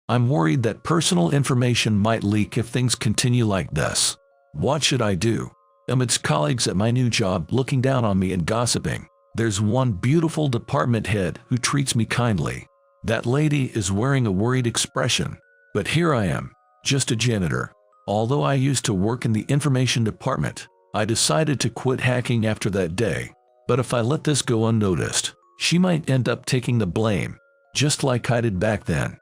I'm worried that personal information might leak if things continue like this. What should I do? Amidst colleagues at my new job looking down on me and gossiping, there's one beautiful department head who treats me kindly. That lady is wearing a worried expression. But here I am, just a janitor. Although I used to work in the information department, I decided to quit hacking after that day. But if I let this go unnoticed, she might end up taking the blame, just like I did back then.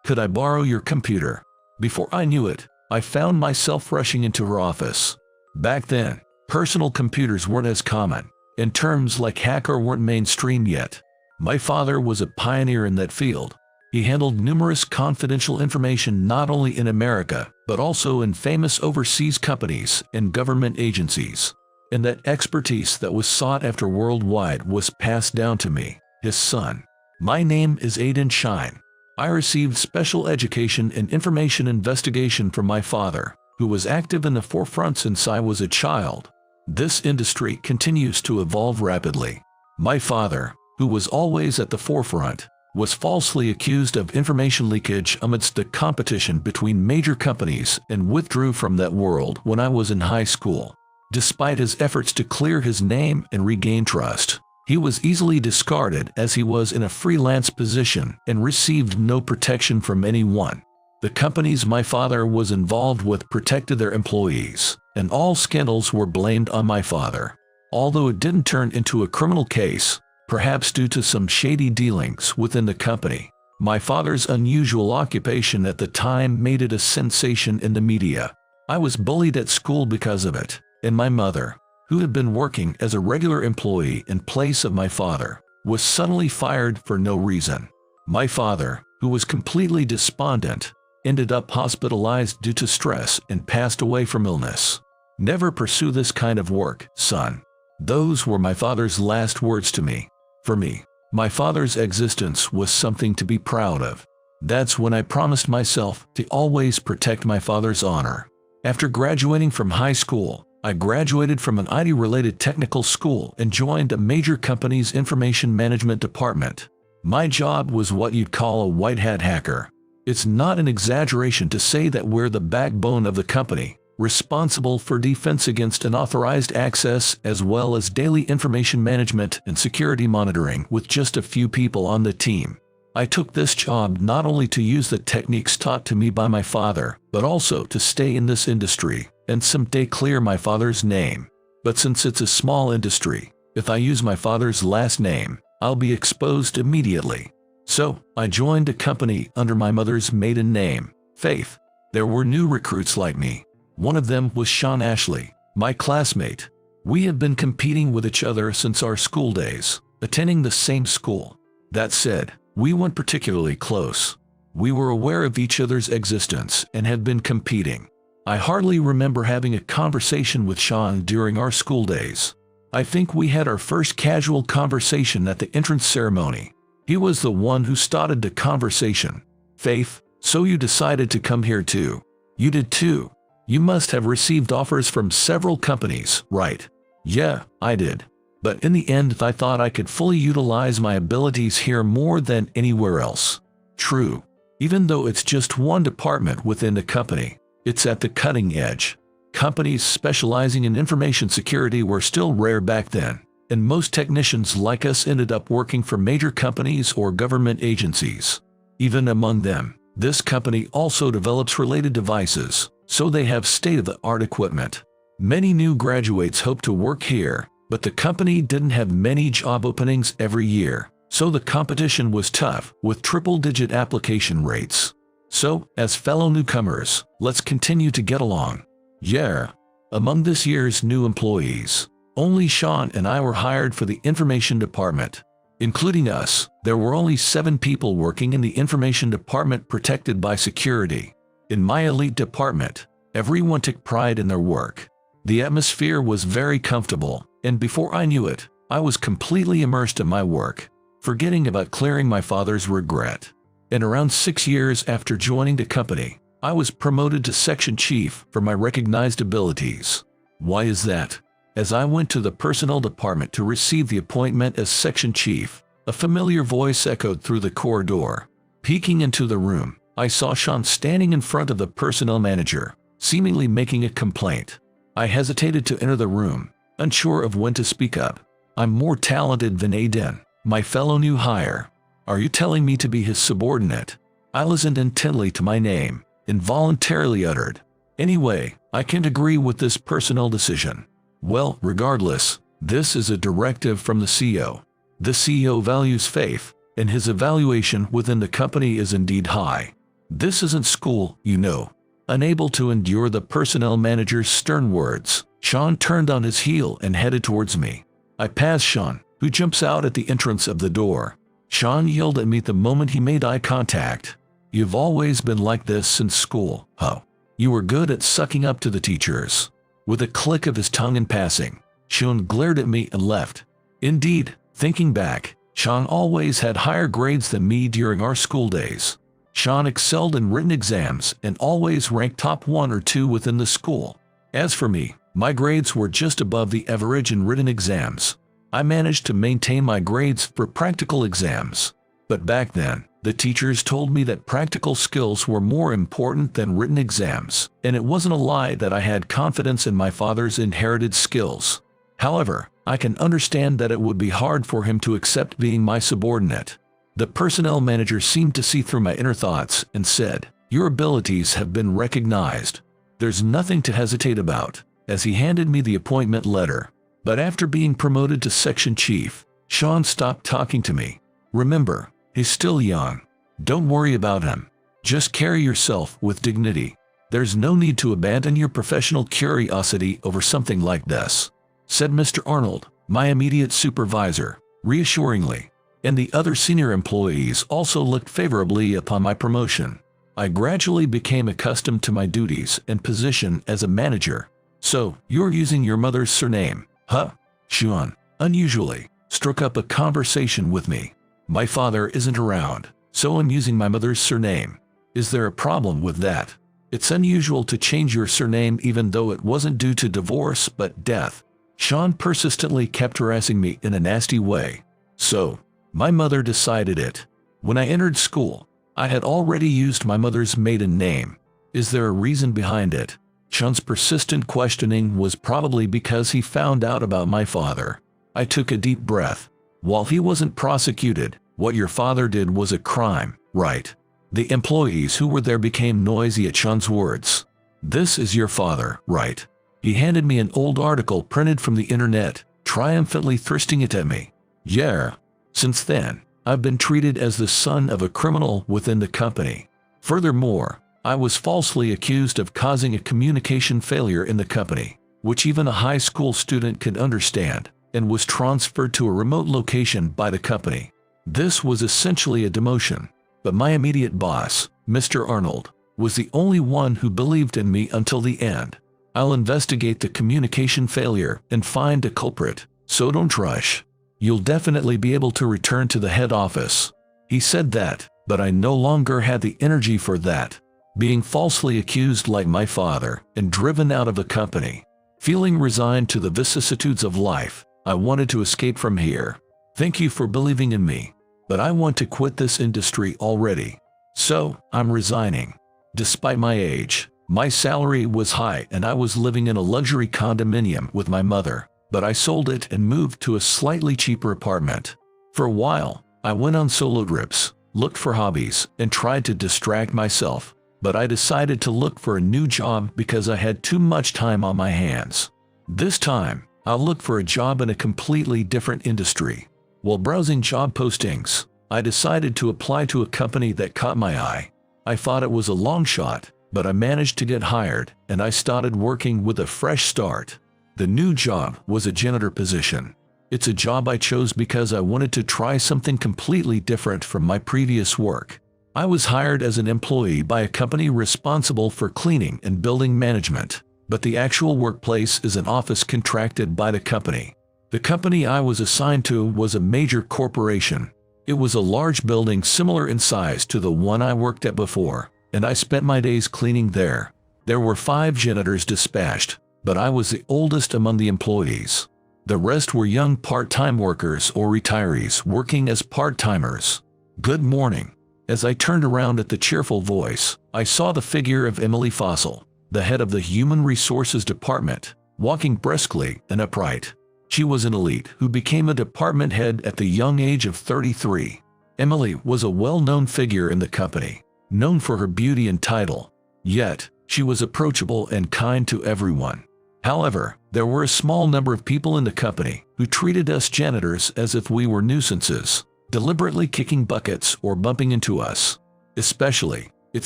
Could I borrow your computer? Before I knew it, I found myself rushing into her office. Back then, personal computers weren't as common, and terms like hacker weren't mainstream yet. My father was a pioneer in that field. He handled numerous confidential information not only in America, but also in famous overseas companies and government agencies. And that expertise that was sought after worldwide was passed down to me, his son. My name is Aidan Shine. I received special education in information investigation from my father, who was active in the forefront since I was a child. This industry continues to evolve rapidly. My father, who was always at the forefront, was falsely accused of information leakage amidst the competition between major companies and withdrew from that world when I was in high school. Despite his efforts to clear his name and regain trust, he was easily discarded as he was in a freelance position and received no protection from anyone. The companies my father was involved with protected their employees, and all scandals were blamed on my father. Although it didn't turn into a criminal case, perhaps due to some shady dealings within the company, my father's unusual occupation at the time made it a sensation in the media. I was bullied at school because of it, and my mother, who had been working as a regular employee in place of my father, was suddenly fired for no reason. My father, who was completely despondent, ended up hospitalized due to stress and passed away from illness. "Never pursue this kind of work, son." Those were my father's last words to me. For me, my father's existence was something to be proud of. That's when I promised myself to always protect my father's honor. After graduating from high school, I graduated from an IT-related technical school and joined a major company's information management department. My job was what you'd call a white-hat hacker. It's not an exaggeration to say that we're the backbone of the company, responsible for defense against unauthorized access as well as daily information management and security monitoring with just a few people on the team. I took this job not only to use the techniques taught to me by my father, but also to stay in this industry and someday clear my father's name. But since it's a small industry, if I use my father's last name, I'll be exposed immediately. So, I joined a company under my mother's maiden name, Faith. There were new recruits like me. One of them was Sean Ashley, my classmate. We had been competing with each other since our school days, attending the same school. That said, we weren't particularly close. We were aware of each other's existence and had been competing. I hardly remember having a conversation with Sean during our school days. I think we had our first casual conversation at the entrance ceremony. He was the one who started the conversation. "Faith, so you decided to come here too. You did too. You must have received offers from several companies, right?" "Yeah, I did. But in the end I thought I could fully utilize my abilities here more than anywhere else." True. Even though it's just one department within the company, it's at the cutting edge. Companies specializing in information security were still rare back then, and most technicians like us ended up working for major companies or government agencies. Even among them, this company also develops related devices, so they have state-of-the-art equipment. Many new graduates hope to work here, but the company didn't have many job openings every year, so the competition was tough with triple-digit application rates. So, as fellow newcomers, let's continue to get along. Yeah. Among this year's new employees, only Sean and I were hired for the information department. Including us, there were only 7 people working in the information department protected by security. In my elite department, everyone took pride in their work. The atmosphere was very comfortable, and before I knew it, I was completely immersed in my work, forgetting about clearing my father's regret. And around 6 years after joining the company, I was promoted to section chief for my recognized abilities. Why is that? As I went to the personnel department to receive the appointment as section chief, a familiar voice echoed through the corridor. Peeking into the room, I saw Sean standing in front of the personnel manager, seemingly making a complaint. I hesitated to enter the room, unsure of when to speak up. I'm more talented than Aiden, my fellow new hire. Are you telling me to be his subordinate? I listened intently to my name, involuntarily uttered. Anyway, I can't agree with this personnel decision. Well, regardless, this is a directive from the CEO. The CEO values faith, and his evaluation within the company is indeed high. This isn't school, you know. Unable to endure the personnel manager's stern words, Sean turned on his heel and headed towards me. I passed Sean, who jumps out at the entrance of the door. Sean yelled at me the moment he made eye contact. You've always been like this since school, huh? You were good at sucking up to the teachers. With a click of his tongue in passing, Sean glared at me and left. Indeed, thinking back, Sean always had higher grades than me during our school days. Sean excelled in written exams and always ranked top 1 or 2 within the school. As for me, my grades were just above the average in written exams. I managed to maintain my grades for practical exams. But back then, the teachers told me that practical skills were more important than written exams, and it wasn't a lie that I had confidence in my father's inherited skills. However, I can understand that it would be hard for him to accept being my subordinate. The personnel manager seemed to see through my inner thoughts and said, "Your abilities have been recognized. There's nothing to hesitate about," as he handed me the appointment letter. But after being promoted to section chief, Sean stopped talking to me. Remember, he's still young. Don't worry about him. Just carry yourself with dignity. There's no need to abandon your professional curiosity over something like this," said Mr. Arnold, my immediate supervisor, reassuringly. And the other senior employees also looked favorably upon my promotion. I gradually became accustomed to my duties and position as a manager. "So, you're using your mother's surname, huh?" Sean, unusually, struck up a conversation with me. "My father isn't around, so I'm using my mother's surname. Is there a problem with that? It's unusual to change your surname even though it wasn't due to divorce but death." Sean persistently kept harassing me in a nasty way. "So, my mother decided it. When I entered school, I had already used my mother's maiden name. Is there a reason behind it?" Sean's persistent questioning was probably because he found out about my father. I took a deep breath. "While he wasn't prosecuted, what your father did was a crime, right?" The employees who were there became noisy at Sean's words. "This is your father, right?" He handed me an old article printed from the internet, triumphantly thrusting it at me. "Yeah. Since then, I've been treated as the son of a criminal within the company. Furthermore, I was falsely accused of causing a communication failure in the company, which even a high school student could understand, and was transferred to a remote location by the company. This was essentially a demotion, but my immediate boss, Mr. Arnold, was the only one who believed in me until the end. I'll investigate the communication failure and find a culprit, so don't rush. You'll definitely be able to return to the head office." He said that, but I no longer had the energy for that. Being falsely accused like my father and driven out of the company. Feeling resigned to the vicissitudes of life, I wanted to escape from here. "Thank you for believing in me, but I want to quit this industry already. So, I'm resigning." Despite my age, my salary was high and I was living in a luxury condominium with my mother, but I sold it and moved to a slightly cheaper apartment. For a while, I went on solo trips, looked for hobbies, and tried to distract myself. But I decided to look for a new job because I had too much time on my hands. This time, I'll look for a job in a completely different industry. While browsing job postings, I decided to apply to a company that caught my eye. I thought it was a long shot, but I managed to get hired, and I started working with a fresh start. The new job was a janitor position. It's a job I chose because I wanted to try something completely different from my previous work. I was hired as an employee by a company responsible for cleaning and building management, but the actual workplace is an office contracted by the company. The company I was assigned to was a major corporation. It was a large building similar in size to the one I worked at before, and I spent my days cleaning there. There were 5 janitors dispatched, but I was the oldest among the employees. The rest were young part-time workers or retirees working as part-timers. "Good morning," As I turned around at the cheerful voice, I saw the figure of Emily Fossil, the head of the Human Resources Department, walking briskly and upright. She was an elite who became a department head at the young age of 33. Emily was a well-known figure in the company, known for her beauty and title. Yet, she was approachable and kind to everyone. However, there were a small number of people in the company who treated us janitors as if we were nuisances, deliberately kicking buckets or bumping into us. Especially, it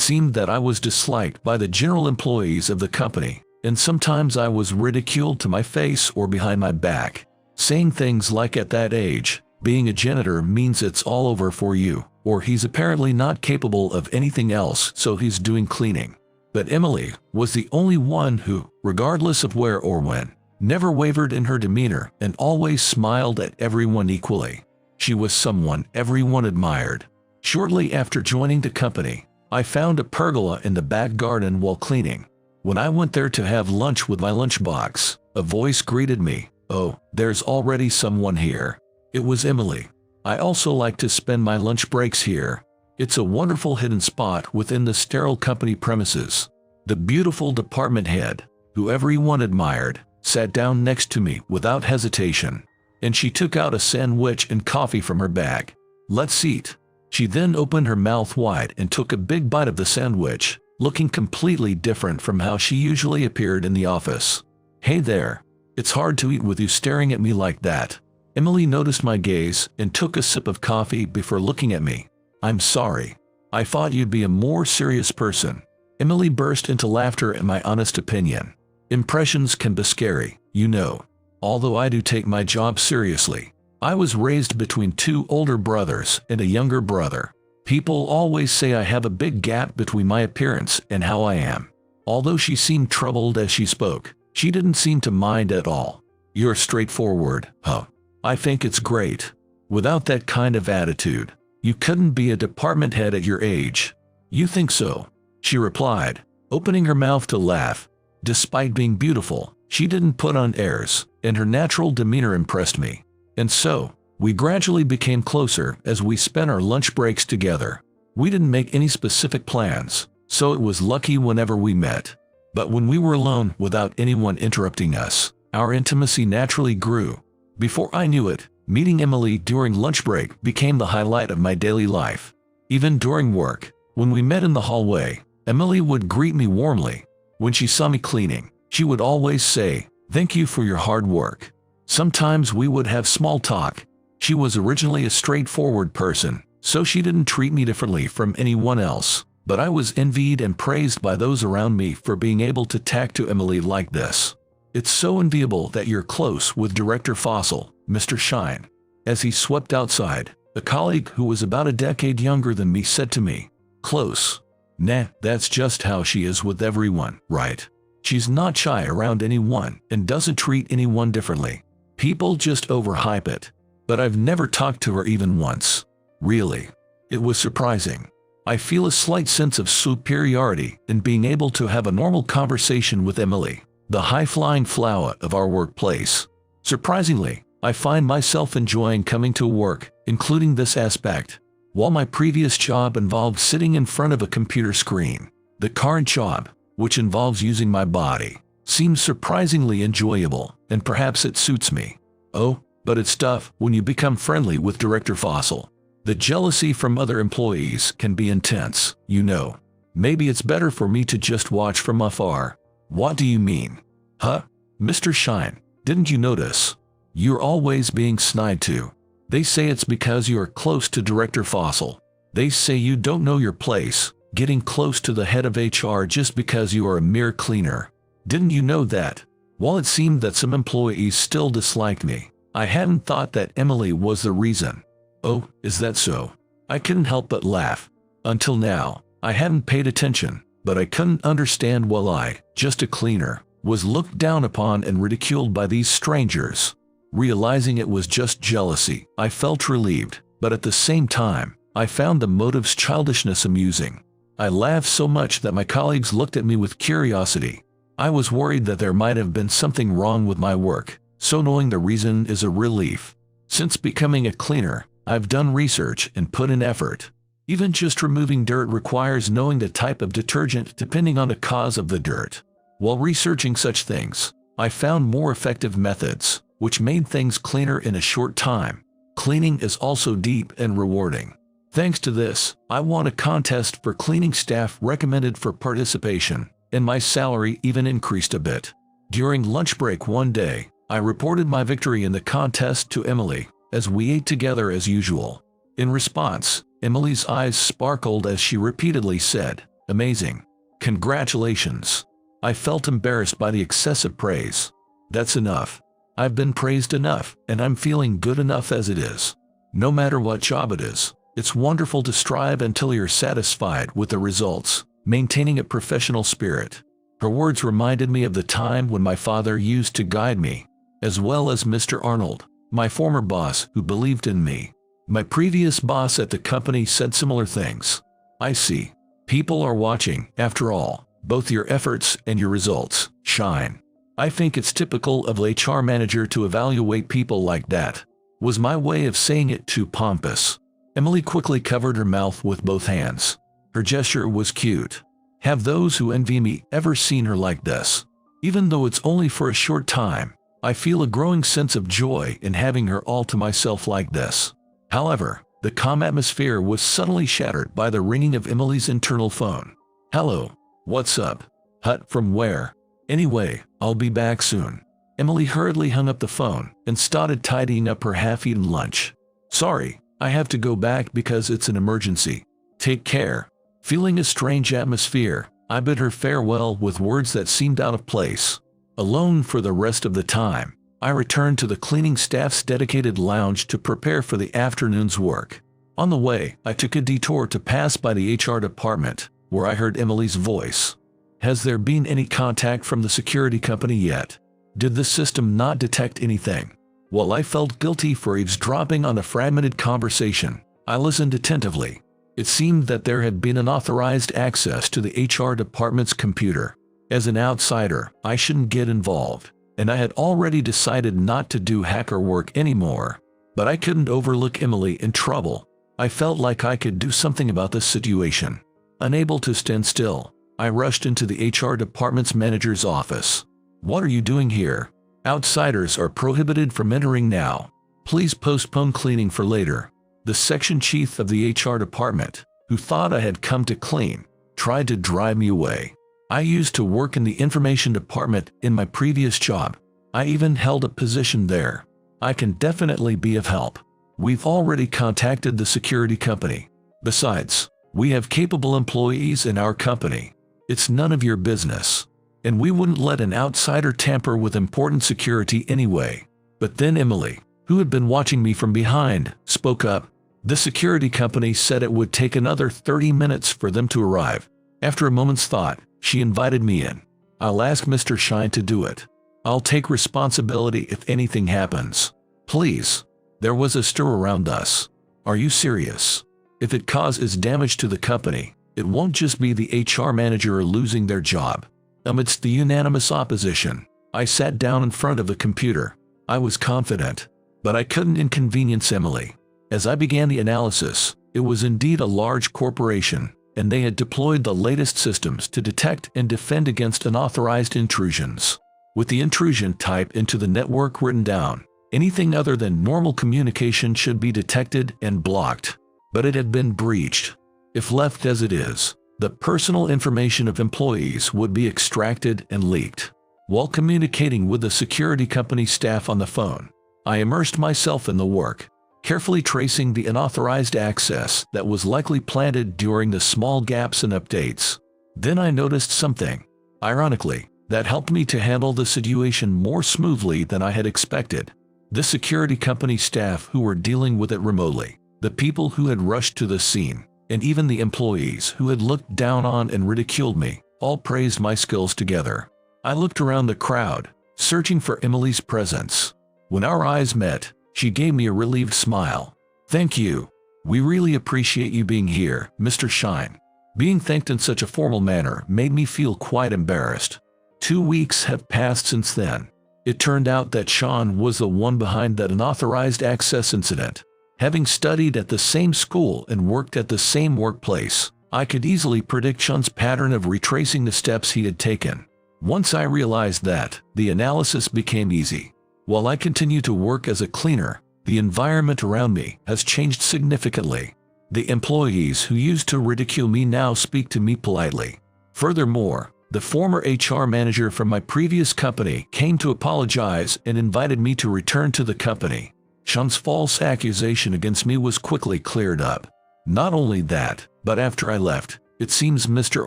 seemed that I was disliked by the general employees of the company, and sometimes I was ridiculed to my face or behind my back, saying things like, "At that age, being a janitor means it's all over for you," or "He's apparently not capable of anything else, so he's doing cleaning." But Emily was the only one who, regardless of where or when, never wavered in her demeanor and always smiled at everyone equally. She was someone everyone admired. Shortly after joining the company, I found a pergola in the back garden while cleaning. When I went there to have lunch with my lunchbox, a voice greeted me. "Oh, there's already someone here." It was Emily. "I also like to spend my lunch breaks here. It's a wonderful hidden spot within the sterile company premises." The beautiful department head, who everyone admired, sat down next to me without hesitation, and she took out a sandwich and coffee from her bag. "Let's eat." She then opened her mouth wide and took a big bite of the sandwich, looking completely different from how she usually appeared in the office. "Hey there. It's hard to eat with you staring at me like that." Emily noticed my gaze and took a sip of coffee before looking at me. "I'm sorry. I thought you'd be a more serious person." Emily burst into laughter at my honest opinion. Impressions can be scary, you know. Although I do take my job seriously. I was raised between two older brothers and a younger brother. People always say I have a big gap between my appearance and how I am. Although she seemed troubled as she spoke, she didn't seem to mind at all. "You're straightforward, huh? I think it's great. Without that kind of attitude, you couldn't be a department head at your age." "You think so?" she replied, opening her mouth to laugh. Despite being beautiful, she didn't put on airs, and her natural demeanor impressed me. And so, we gradually became closer as we spent our lunch breaks together. We didn't make any specific plans, so it was lucky whenever we met. But when we were alone without anyone interrupting us, our intimacy naturally grew. Before I knew it, meeting Emily during lunch break became the highlight of my daily life. Even during work, when we met in the hallway, Emily would greet me warmly. When she saw me cleaning, she would always say, "Thank you for your hard work." Sometimes we would have small talk. She was originally a straightforward person, so she didn't treat me differently from anyone else. But I was envied and praised by those around me for being able to talk to Emily like this. "It's so enviable that you're close with Director Fossil, Mr. Shine." As he swept outside, a colleague who was about a decade younger than me said to me, "Close? Nah, that's just how she is with everyone, right? She's not shy around anyone and doesn't treat anyone differently. People just overhype it." But I've never talked to her even once. Really. It was surprising. I feel a slight sense of superiority in being able to have a normal conversation with Emily, the high-flying flower of our workplace. Surprisingly, I find myself enjoying coming to work, including this aspect. While my previous job involved sitting in front of a computer screen, the current job, which involves using my body, seems surprisingly enjoyable, and perhaps it suits me. Oh, but it's tough when you become friendly with Director Fossil. The jealousy from other employees can be intense, you know. Maybe it's better for me to just watch from afar. "What do you mean? Huh? Mr. Shine, didn't you notice? You're always being snide to. They say it's because you're close to Director Fossil. They say you don't know your place, getting close to the head of HR just because you are a mere cleaner. Didn't you know that?" While it seemed that some employees still disliked me, I hadn't thought that Emily was the reason. "Oh, is that so?" I couldn't help but laugh. Until now, I hadn't paid attention, but I couldn't understand why I, just a cleaner, was looked down upon and ridiculed by these strangers. Realizing it was just jealousy, I felt relieved, but at the same time, I found the motive's childishness amusing. I laughed so much that my colleagues looked at me with curiosity. I was worried that there might have been something wrong with my work, so knowing the reason is a relief. Since becoming a cleaner, I've done research and put in effort. Even just removing dirt requires knowing the type of detergent depending on the cause of the dirt. While researching such things, I found more effective methods, which made things cleaner in a short time. Cleaning is also deep and rewarding. Thanks to this, I won a contest for cleaning staff recommended for participation, and my salary even increased a bit. During lunch break one day, I reported my victory in the contest to Emily, as we ate together as usual. In response, Emily's eyes sparkled as she repeatedly said, "Amazing. Congratulations." I felt embarrassed by the excessive praise. That's enough. I've been praised enough, and I'm feeling good enough as it is. No matter what job it is, it's wonderful to strive until you're satisfied with the results, maintaining a professional spirit. Her words reminded me of the time when my father used to guide me, as well as Mr. Arnold, my former boss, who believed in me. My previous boss at the company said similar things. I see. People are watching, after all. Both your efforts and your results shine. I think it's typical of an HR manager to evaluate people like that. Was my way of saying it too pompous? Emily quickly covered her mouth with both hands. Her gesture was cute. Have those who envy me ever seen her like this? Even though it's only for a short time, I feel a growing sense of joy in having her all to myself like this. However, the calm atmosphere was suddenly shattered by the ringing of Emily's internal phone. "Hello. What's up? Hut, from where? Anyway, I'll be back soon." Emily hurriedly hung up the phone and started tidying up her half-eaten lunch. "Sorry, I have to go back because it's an emergency. Take care." Feeling a strange atmosphere, I bid her farewell with words that seemed out of place. Alone for the rest of the time, I returned to the cleaning staff's dedicated lounge to prepare for the afternoon's work. On the way, I took a detour to pass by the HR department, where I heard Emily's voice. "Has there been any contact from the security company yet? Did the system not detect anything?" While I felt guilty for eavesdropping on a fragmented conversation, I listened attentively. It seemed that there had been unauthorized access to the HR department's computer. As an outsider, I shouldn't get involved, and I had already decided not to do hacker work anymore. But I couldn't overlook Emily in trouble. I felt like I could do something about this situation. Unable to stand still, I rushed into the HR department's manager's office. "What are you doing here? Outsiders are prohibited from entering now. Please postpone cleaning for later." The section chief of the HR department, who thought I had come to clean, tried to drive me away. I used to work in the information department in my previous job. I even held a position there. I can definitely be of help. We've already contacted the security company. Besides, we have capable employees in our company. It's none of your business. And we wouldn't let an outsider tamper with important security anyway. But then Emily, who had been watching me from behind, spoke up. The security company said it would take another 30 minutes for them to arrive. After a moment's thought, she invited me in. "I'll ask Mr. Shine to do it. I'll take responsibility if anything happens. Please." There was a stir around us. "Are you serious? If it causes damage to the company, it won't just be the HR manager losing their job." Amidst the unanimous opposition, I sat down in front of the computer. I was confident, but I couldn't inconvenience Emily. As I began the analysis, it was indeed a large corporation, and they had deployed the latest systems to detect and defend against unauthorized intrusions. With the intrusion type into the network written down, anything other than normal communication should be detected and blocked. But it had been breached. If left as it is, the personal information of employees would be extracted and leaked. While communicating with the security company staff on the phone, I immersed myself in the work, carefully tracing the unauthorized access that was likely planted during the small gaps in updates. Then I noticed something, ironically, that helped me to handle the situation more smoothly than I had expected. The security company staff who were dealing with it remotely, the people who had rushed to the scene, and even the employees who had looked down on and ridiculed me, all praised my skills together. I looked around the crowd, searching for Emily's presence. When our eyes met, she gave me a relieved smile. "Thank you. We really appreciate you being here, Mr. Shine." Being thanked in such a formal manner made me feel quite embarrassed. 2 weeks have passed since then. It turned out that Sean was the one behind that unauthorized access incident. Having studied at the same school and worked at the same workplace, I could easily predict Sean's pattern of retracing the steps he had taken. Once I realized that, the analysis became easy. While I continue to work as a cleaner, the environment around me has changed significantly. The employees who used to ridicule me now speak to me politely. Furthermore, the former HR manager from my previous company came to apologize and invited me to return to the company. Sean's false accusation against me was quickly cleared up. Not only that, but after I left, it seems Mr.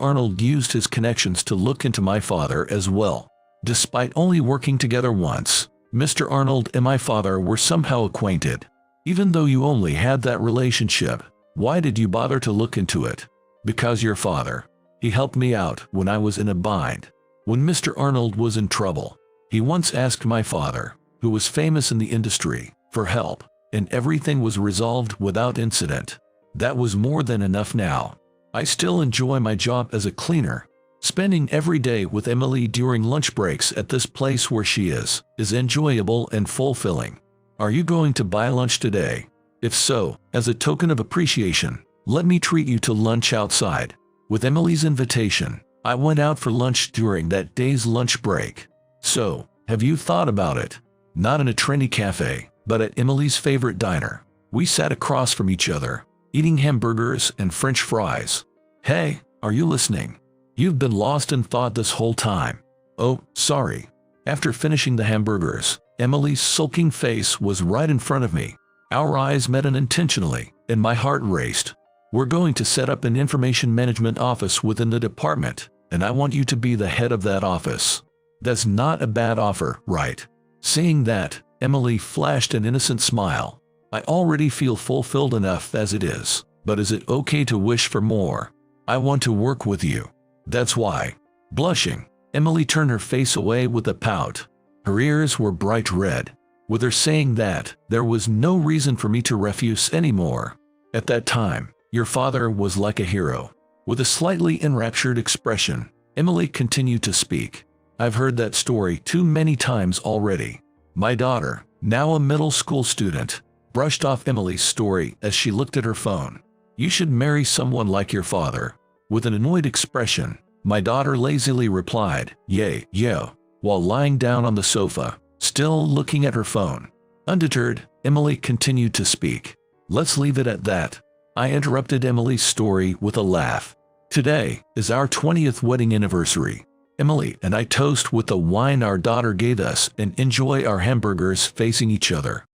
Arnold used his connections to look into my father as well. Despite only working together once, Mr. Arnold and my father were somehow acquainted. Even though you only had that relationship, why did you bother to look into it? Because your father. He helped me out when I was in a bind. When Mr. Arnold was in trouble, he once asked my father, who was famous in the industry, for help, and everything was resolved without incident. That was more than enough now. I still enjoy my job as a cleaner. Spending every day with Emily during lunch breaks at this place where she is enjoyable and fulfilling. Are you going to buy lunch today? If so, as a token of appreciation, let me treat you to lunch outside. With Emily's invitation, I went out for lunch during that day's lunch break. So, have you thought about it? Not in a trendy cafe, but at Emily's favorite diner. We sat across from each other, eating hamburgers and French fries. Hey, are you listening? You've been lost in thought this whole time. Oh, sorry. After finishing the hamburgers, Emily's sulking face was right in front of me. Our eyes met unintentionally, and my heart raced. We're going to set up an information management office within the department, and I want you to be the head of that office. That's not a bad offer, right? Saying that, Emily flashed an innocent smile. I already feel fulfilled enough as it is, but is it okay to wish for more? I want to work with you. That's why. Blushing, Emily turned her face away with a pout. Her ears were bright red. With her saying that, there was no reason for me to refuse anymore. At that time, your father was like a hero. With a slightly enraptured expression, Emily continued to speak. I've heard that story too many times already. My daughter, now a middle school student, brushed off Emily's story as she looked at her phone. You should marry someone like your father. With an annoyed expression, my daughter lazily replied, "Yay, yeah," while lying down on the sofa, still looking at her phone. Undeterred, Emily continued to speak. Let's leave it at that. I interrupted Emily's story with a laugh. Today is our 20th wedding anniversary. Emily and I toast with the wine our daughter gave us and enjoy our hamburgers facing each other.